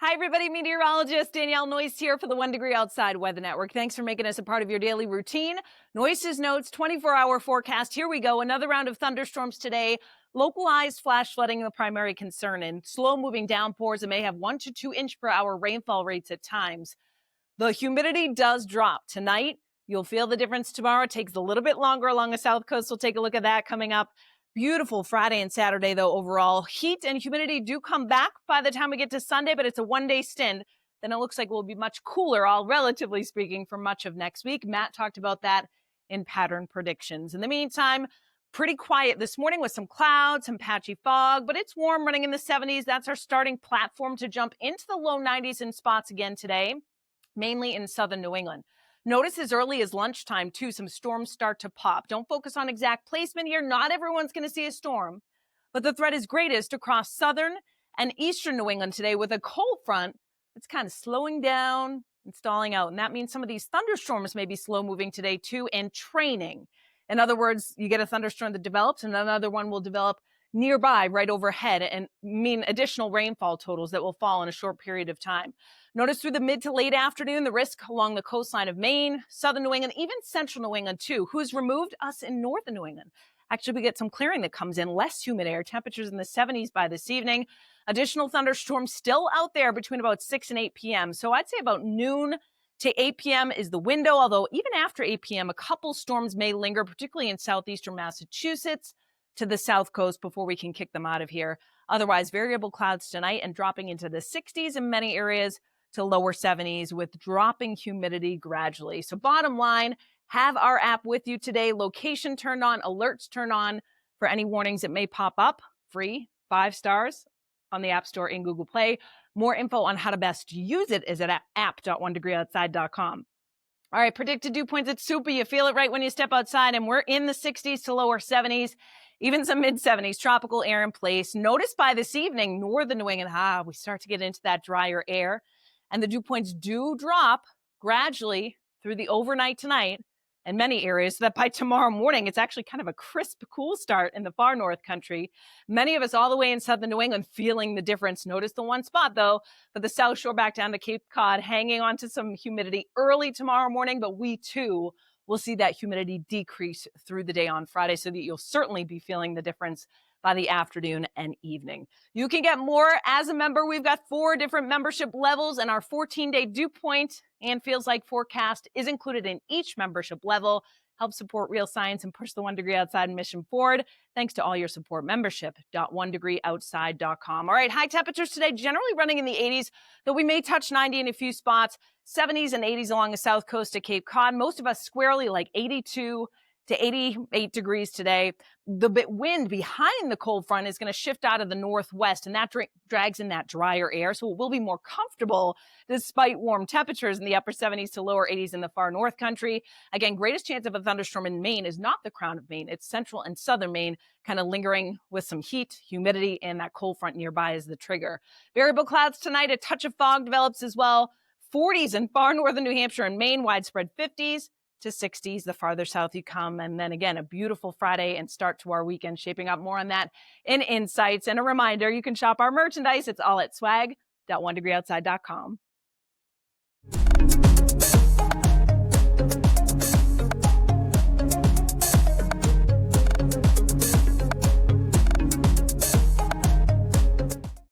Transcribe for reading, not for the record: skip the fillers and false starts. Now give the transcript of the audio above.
Hi, everybody. Meteorologist Danielle Noyes here for the 1 Degree Outside Weather Network. Thanks for making us a part of your daily routine. Noyes' Notes 24-hour forecast. Here we go. Another round of thunderstorms today. Localized flash flooding the primary concern, and slow-moving downpours that may have 1 to 2 inch per hour rainfall rates at times. The humidity does drop tonight. You'll feel the difference tomorrow. It takes a little bit longer along the south coast. We'll take a look at that coming up. Beautiful Friday and Saturday, though, overall. Heat and humidity do come back by the time we get to Sunday, but it's a one-day stint. Then it looks like we'll be much cooler, all relatively speaking, for much of next week. Matt talked about that in pattern predictions. In the meantime, pretty quiet this morning with some clouds, some patchy fog, but it's warm, running in the 70s. That's our starting platform to jump into the low 90s in spots again today, mainly in southern New England. Notice as early as lunchtime, too, some storms start to pop. Don't focus on exact placement here. Not everyone's going to see a storm, but the threat is greatest across southern and eastern New England today with a cold front that's kind of slowing down and stalling out. And that means some of these thunderstorms may be slow moving today, too, and training. In other words, you get a thunderstorm that develops and another one will develop nearby, right overhead, and mean additional rainfall totals that will fall in a short period of time. Notice through the mid to late afternoon, the risk along the coastline of Maine, southern New England, even central New England, too. Who's removed? Us in northern New England. Actually, we get some clearing that comes in, less humid air, temperatures in the 70s by this evening. Additional thunderstorms still out there between about 6 and 8 p.m. So I'd say about noon to 8 p.m. is the window, although even after 8 p.m., a couple storms may linger, particularly in southeastern Massachusetts to the south coast before we can kick them out of here. Otherwise, variable clouds tonight and dropping into the 60s in many areas to lower 70s with dropping humidity gradually. So bottom line, have our app with you today. Location turned on, alerts turned on for any warnings that may pop up. Free, 5 stars on the App Store and Google Play. More info on how to best use it is at app.onedegreeoutside.com. All right, predicted dew points. It's super. You feel it right when you step outside, and we're in the 60s to lower 70s, even some mid-70s. Tropical air in place. Notice by this evening, northern New England, we start to get into that drier air, and the dew points do drop gradually through the overnight tonight in many areas, so that by tomorrow morning, it's actually kind of a crisp, cool start in the far north country. Many of us all the way in southern New England feeling the difference. Notice the one spot, though, for the South Shore back down to Cape Cod, hanging on to some humidity early tomorrow morning, but we, too, will see that humidity decrease through the day on Friday, so that you'll certainly be feeling the difference by the afternoon and evening. You can get more as a member. We've got 4 different membership levels, and our 14-day dew point and feels like forecast is included in each membership level. Help support real science and push the 1 Degree Outside mission forward. Thanks to all your support. Membership.onedegreeoutside.com. All right, high temperatures today, generally running in the 80s, though we may touch 90 in a few spots. 70s and 80s along the south coast of Cape Cod. Most of us squarely like 82 to 88 degrees today. The wind behind the cold front is going to shift out of the northwest, and that drags in that drier air, so it will be more comfortable despite warm temperatures in the upper 70s to lower 80s in the far north country. Again, greatest chance of a thunderstorm in Maine is not the crown of Maine. It's central and southern Maine, kind of lingering with some heat, humidity, and that cold front nearby is the trigger. Variable clouds tonight. A touch of fog develops as well. 40s in far northern New Hampshire and Maine, widespread 50s to 60s the farther south you come. And then again, a beautiful Friday and start to our weekend shaping up. More on that in Insights. And a reminder, you can shop our merchandise. It's all at swag.onedegreeoutside.com.